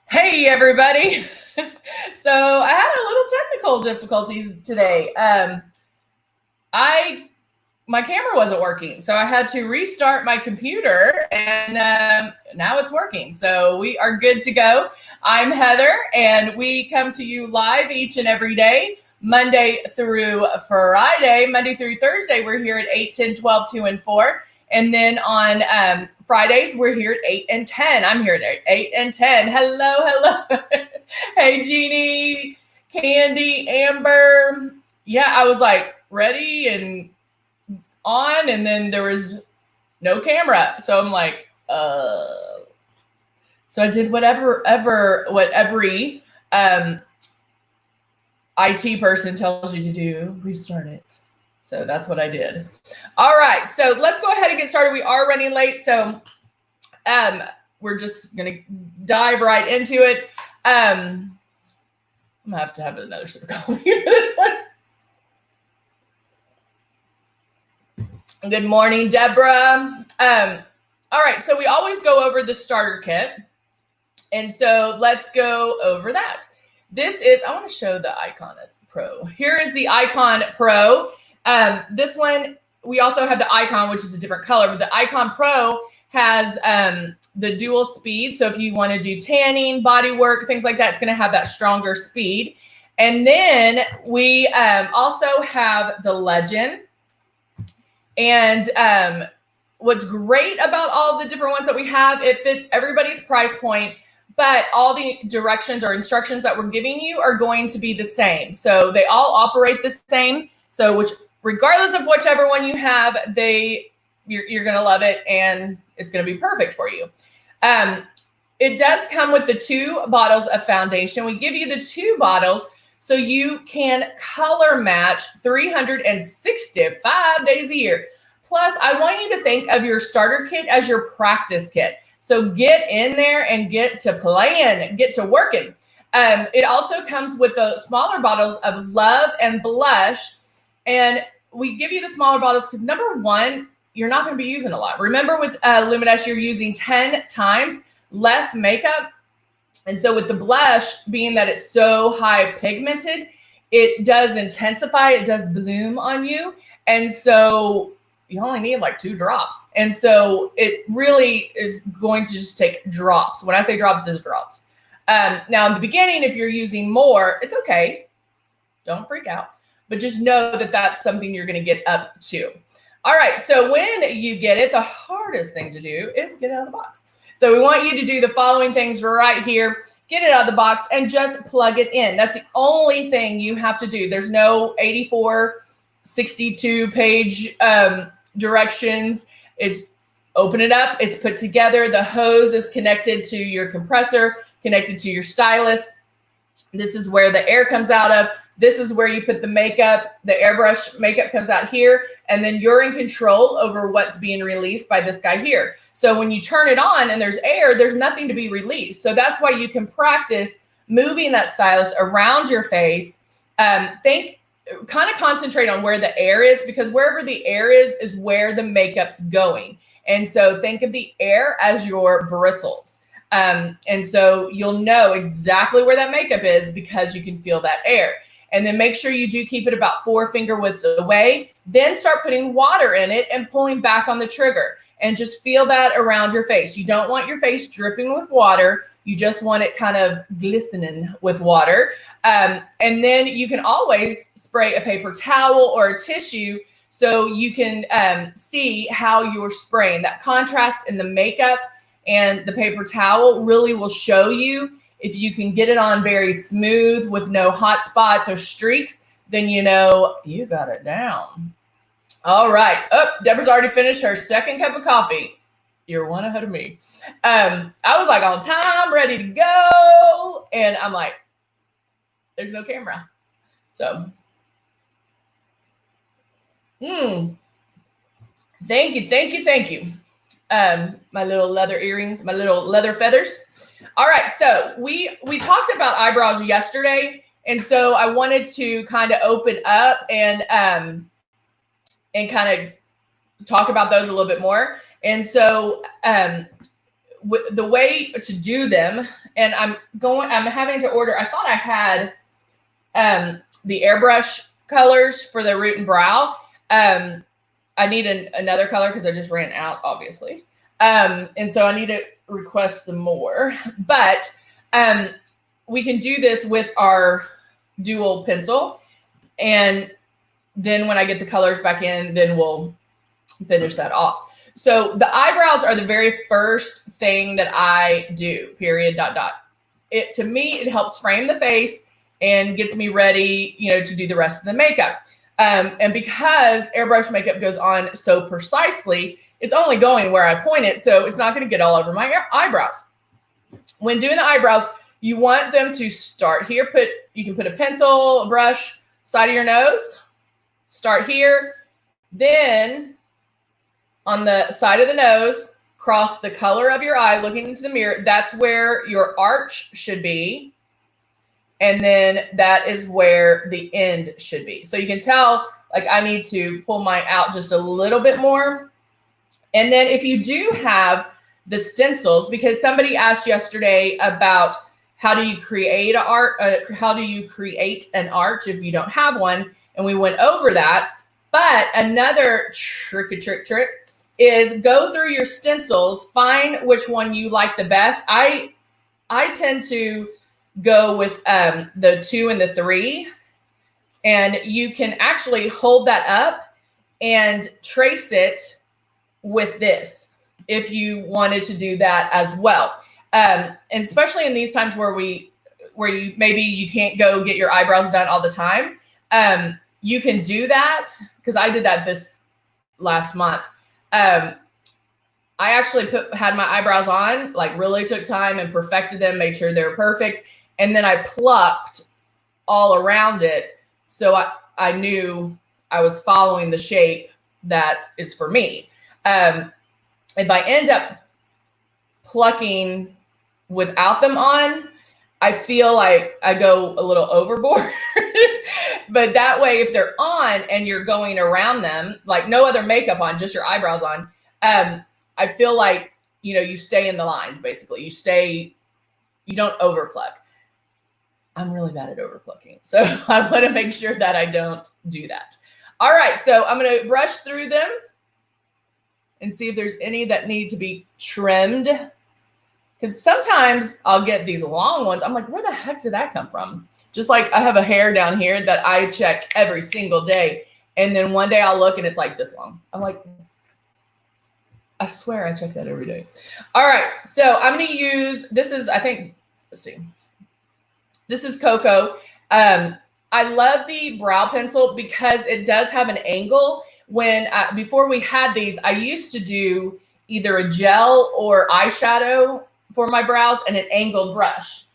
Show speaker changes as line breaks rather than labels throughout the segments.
Hey everybody. So I had a little technical difficulties today. I My camera wasn't working, so I had to restart my computer, and now it's working. So we are good to go. I'm Heather, and we come to you live each and every day, Monday through Friday. Monday through Thursday, we're here at 8, 10, 12, 2, and 4. And then on Fridays, we're here at 8 and 10. I'm here at 8 and 10. Hello, hello. Hey, Jeannie, Candy, Amber. Yeah, I was like ready and on, and then there was no camera. So I'm like, so I did what every IT person tells you to do, restart it. So that's what I did. All right, so let's go ahead and get started. We are running late, so we're just gonna dive right into it. I'm gonna have to have another sip of coffee for this one. Good morning, Deborah. All right, so we always go over the starter kit. And so let's go over that. This is, I want to show the Icon Pro. Here is the Icon Pro. This one, we also have the Icon, which is a different color, but the Icon Pro has the dual speed. So if you want to do tanning, body work, things like that, it's going to have that stronger speed. And then we also have the Legend. And what's great about all the different ones that we have, it fits everybody's price point, but all the directions or instructions that we're giving you are going to be the same. So they all operate the same. So regardless of whichever one you have, you're going to love it, and it's going to be perfect for you. It does come with the 2 bottles of foundation. We give you the 2 bottles so you can color match 365 days a year. Plus, I want you to think of your starter kit as your practice kit. So get in there and get to playing, get to working. It also comes with the smaller bottles of Love and Blush. And we give you the smaller bottles because, number one, you're not going to be using a lot. Remember, with Luminous, you're using 10 times less makeup. And so with the blush, being that it's so high pigmented, it does intensify, it does bloom on you. And so you only need like 2 drops. And so it really is going to just take drops. When I say drops, it's drops. Now in the beginning, if you're using more, it's okay. Don't freak out, but just know that that's something you're going to get up to. All right. So when you get it, the hardest thing to do is get it out of the box. So we want you to do the following things right here. Get it out of the box and just plug it in. That's the only thing you have to do. There's no 84, 62 page directions. It's open it up. It's put together. The hose is connected to your compressor, connected to your stylus. This is where the air comes out of. This is where you put the makeup. The airbrush makeup comes out here, and then you're in control over what's being released by this guy here. So when you turn it on and there's air, there's nothing to be released. So that's why you can practice moving that stylus around your face. Kind of concentrate on where the air is, because wherever the air is where the makeup's going. And so think of the air as your bristles. And so you'll know exactly where that makeup is because you can feel that air. And then make sure you do keep it about 4 finger widths away. Then start putting water in it and pulling back on the trigger. And just feel that around your face. You don't want your face dripping with water. You just want it kind of glistening with water. And then you can always spray a paper towel or a tissue so you can see how you're spraying. That contrast in the makeup and the paper towel really will show you if you can get it on very smooth with no hot spots or streaks, then you know you got it down. All right. Oh, Deborah's already finished her 2nd cup of coffee. You're one ahead of me. I was like on time, ready to go. And I'm like, there's no camera. So, thank you. My little leather earrings, my little leather feathers. All right. So we talked about eyebrows yesterday. And so I wanted to kind of open up and kind of talk about those a little bit more. And so the way to do them, and I'm having to order, I thought I had the airbrush colors for the root and brow. I need another color because I just ran out, obviously. And so I need to request some more. But we can do this with our dual pencil. And then when I get the colors back in, then we'll finish that off. So the eyebrows are the very first thing that I do, period, ... To me, it helps frame the face and gets me ready, to do the rest of the makeup. And because airbrush makeup goes on so precisely, it's only going where I point it, so it's not going to get all over my eyebrows. When doing the eyebrows, you want them to start here. You can put a pencil, a brush, side of your nose, start here, then on the side of the nose, cross the color of your eye, looking into the mirror. That's where your arch should be. And then that is where the end should be. So you can tell, like, I need to pull mine out just a little bit more. And then if you do have the stencils, because somebody asked yesterday about how do you create how do you create an arch if you don't have one? And we went over that. But another trick is go through your stencils, find which one you like the best. I tend to go with the 2 and the 3, and you can actually hold that up and trace it with this if you wanted to do that as well. And especially in these times where you can't go get your eyebrows done all the time, you can do that, because I did that this last month. I actually had my eyebrows on, like really took time and perfected them, made sure they were perfect. And then I plucked all around it. So I knew I was following the shape that is for me. If I end up plucking without them on, I feel like I go a little overboard. But that way, if they're on and you're going around them, like no other makeup on, just your eyebrows on, I feel like, you stay in the lines, basically. You don't overpluck. I'm really bad at overplucking. So I want to make sure that I don't do that. All right, so I'm going to brush through them and see if there's any that need to be trimmed. Because sometimes I'll get these long ones. I'm like, where the heck did that come from? Just like I have a hair down here that I check every single day. And then one day I'll look and it's like this long. I'm like, I swear I check that every day. All right, so I'm going to use, this is, I think, let's see. This is Cocoa. I love the brow pencil because it does have an angle. Before we had these, I used to do either a gel or eyeshadow for my brows and an angled brush,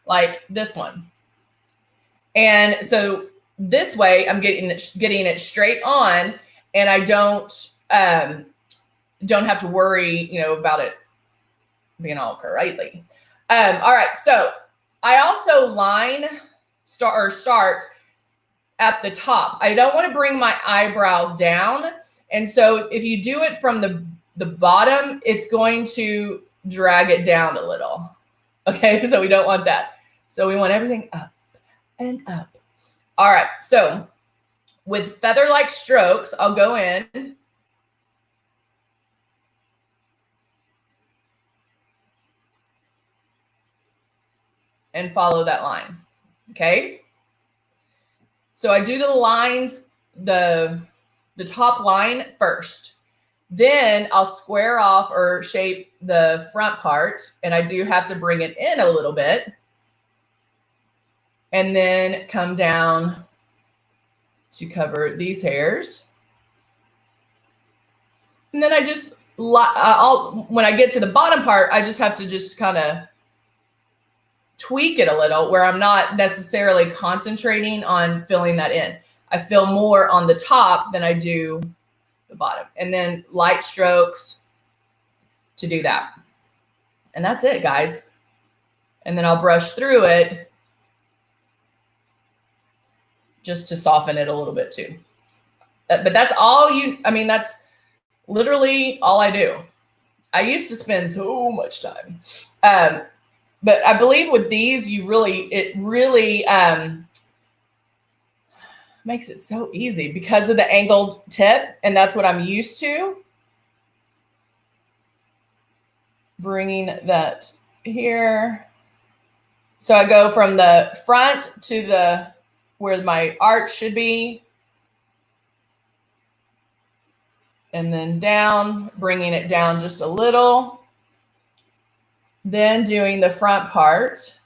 like this one. And so this way, I'm getting it straight on, and I don't have to worry, about it being all crazy. All right, so I also start at the top. I don't want to bring my eyebrow down. And so if you do it from the bottom, it's going to drag it down a little. Okay, so we don't want that. So we want everything up and up. All right, so with feather-like strokes, I'll go in. And follow that line, okay? So I do the lines, the top line first. Then I'll square off or shape the front part, and I do have to bring it in a little bit. And then come down to cover these hairs. And then I just, when I get to the bottom part, I just have to just kind of tweak it a little where I'm not necessarily concentrating on filling that in. I fill more on the top than I do the bottom. And then light strokes to do that. And that's it, guys. And then I'll brush through it just to soften it a little bit too. But that's all that's literally all I do. I used to spend so much time. But I believe with these, it really makes it so easy because of the angled tip. And that's what I'm used to. Bringing that here. So I go from the front to where my arch should be. And then down, bringing it down just a little. Then doing the front part.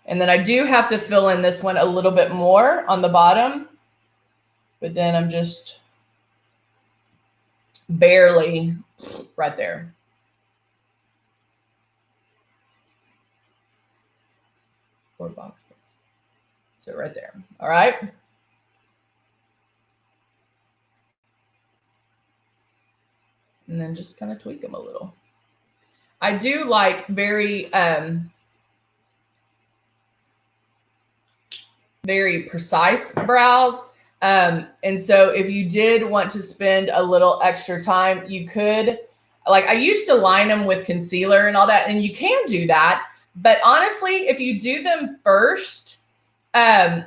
And then I do have to fill in this one a little bit more on the bottom. But then I'm just barely right there. Or box. So right there. All right. And then just kind of tweak them a little. I do like very precise brows. And so if you did want to spend a little extra time, you could. Like I used to line them with concealer and all that, and you can do that. But honestly, if you do them first, and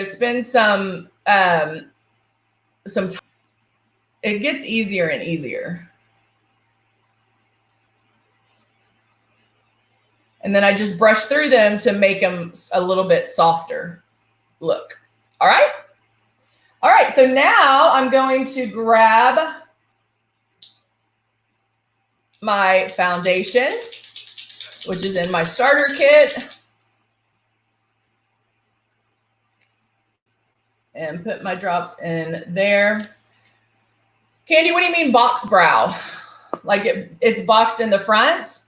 spend some time, it gets easier and easier. And then I just brush through them to make them a little bit softer look. All right. All right. So now I'm going to grab my foundation, which is in my starter kit, and put my drops in there. Candy, what do you mean box brow? Like it's boxed in the front?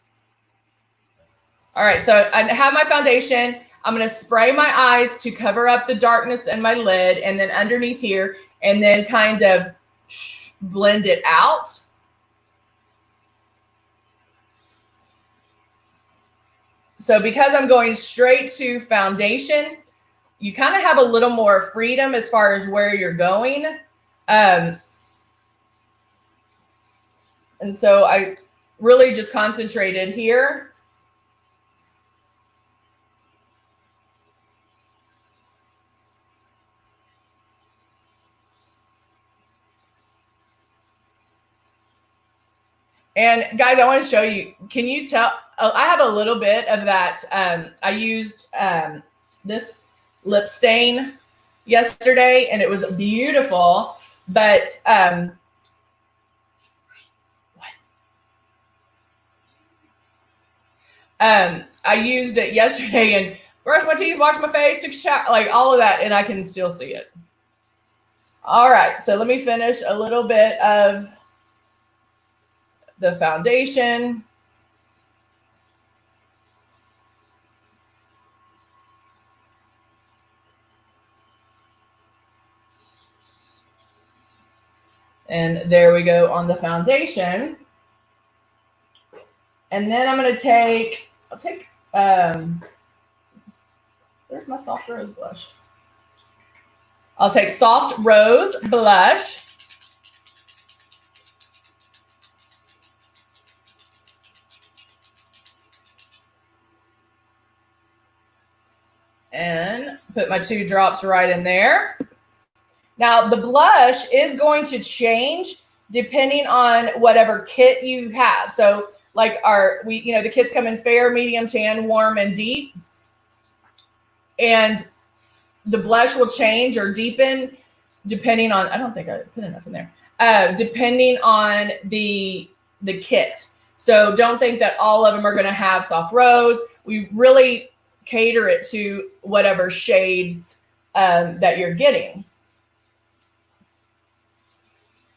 All right, so I have my foundation. I'm going to spray my eyes to cover up the darkness in my lid, and then underneath here, and then kind of blend it out. So because I'm going straight to foundation, you kind of have a little more freedom as far as where you're going. And so I really just concentrated here. And guys, I want to show you, can you tell, I have a little bit of that. I used this lip stain yesterday and it was beautiful, but I used it yesterday and brushed my teeth, washed my face, took a shower, like all of that, and I can still see it. All right, so let me finish a little bit of the foundation. And there we go on the foundation. And then I'm going to take, where's my soft rose blush? I'll take soft rose blush. And put my 2 drops right in there. Now the blush is going to change depending on whatever kit you have. So like the kits come in fair, medium, tan, warm, and deep. And the blush will change or deepen depending on, I don't think I put enough in there, depending on the kit. So don't think that all of them are going to have soft rose. We really cater it to whatever shades that you're getting.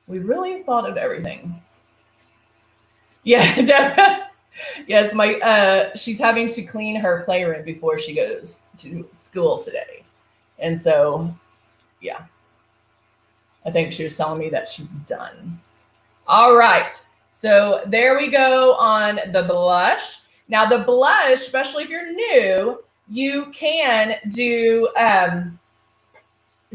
We really thought of everything. Yeah, Deborah. Yes, she's having to clean her playroom before she goes to school today. And so, yeah, I think she was telling me that she's done. All right. So there we go on the blush. Now the blush, especially if you're new, you can do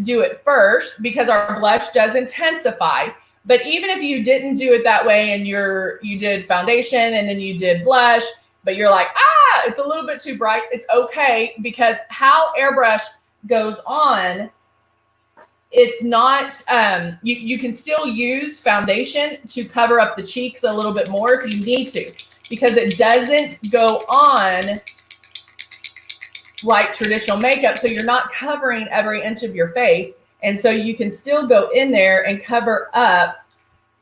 do it first because our blush does intensify. But even if you didn't do it that way and you did foundation and then you did blush, but you're like, it's a little bit too bright, it's okay, because how airbrush goes on, it's not, you can still use foundation to cover up the cheeks a little bit more if you need to, because it doesn't go on like traditional makeup. So you're not covering every inch of your face. And so you can still go in there and cover up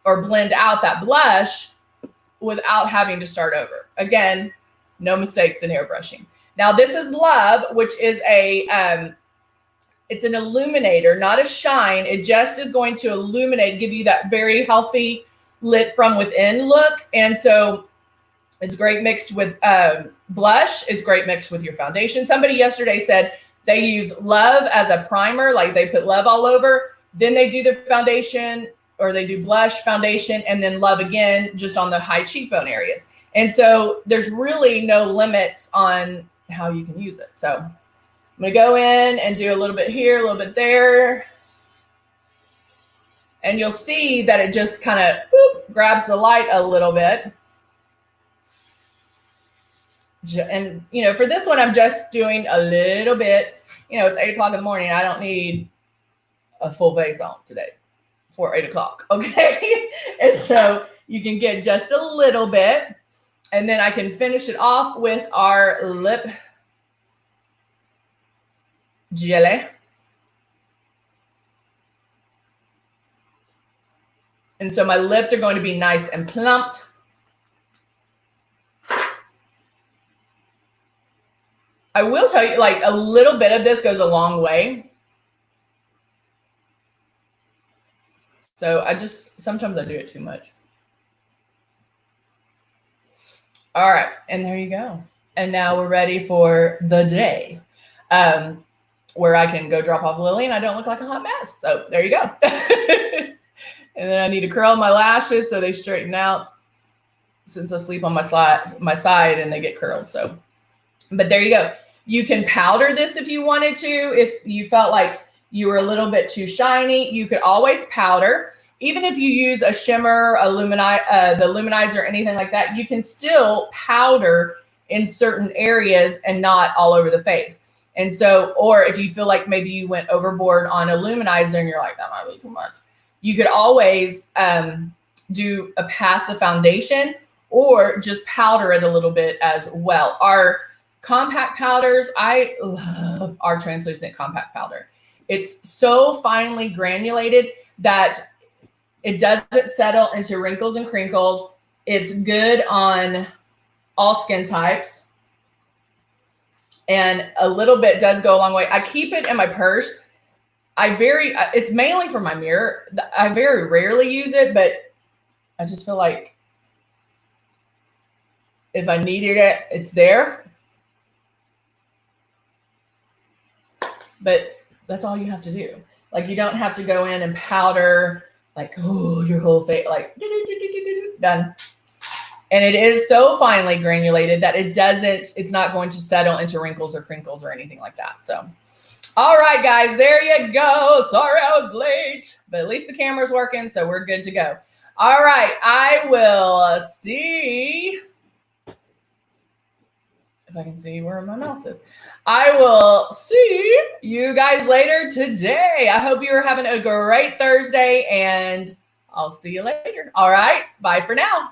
or blend out that blush without having to start over. Again, no mistakes in airbrushing. Now this is Love, which is it's an illuminator, not a shine. It just is going to illuminate, give you that very healthy lit from within look. And so it's great mixed with blush. It's great mixed with your foundation. Somebody yesterday said they use Love as a primer, like they put Love all over, then they do the foundation, or they do blush, foundation, and then Love again, just on the high cheekbone areas. And so there's really no limits on how you can use it. So I'm gonna go in and do a little bit here, a little bit there. And you'll see that it just kind of grabs the light a little bit. And, you know, for this one, I'm just doing a little bit. You know, it's 8 o'clock in the morning. I don't need a full face on today for 8 o'clock, okay? And so you can get just a little bit. And then I can finish it off with our lip jelly. And so my lips are going to be nice and plumped. I will tell you, like, a little bit of this goes a long way. So sometimes I do it too much. All right, and there you go. And now we're ready for the day, where I can go drop off Lily and I don't look like a hot mess. So there you go. And then I need to curl my lashes so they straighten out, since I sleep on my side and they get curled. So, but there you go. You can powder this if you wanted to. If you felt like you were a little bit too shiny, you could always powder. Even if you use a shimmer, the luminizer, anything like that, you can still powder in certain areas and not all over the face. And so, or if you feel like maybe you went overboard on a luminizer and you're like, that might be too much, you could always do a passive foundation or just powder it a little bit as well. Our compact powders, I love our translucent compact powder. It's so finely granulated that it doesn't settle into wrinkles and crinkles. It's good on all skin types. And a little bit does go a long way. I keep it in my purse. It's mainly for my mirror. I very rarely use it, but I just feel like if I needed it, it's there. But that's all you have to do. Like, you don't have to go in and powder like, oh, your whole face, like, done. And it is so finely granulated that it's not going to settle into wrinkles or crinkles or anything like that. So, all right, guys, there you go. Sorry I was late, but at least the camera's working, so we're good to go. All right, I will see if I can see where my mouse is. I will see you guys later today. I hope you're having a great Thursday, and I'll see you later. All right, bye for now.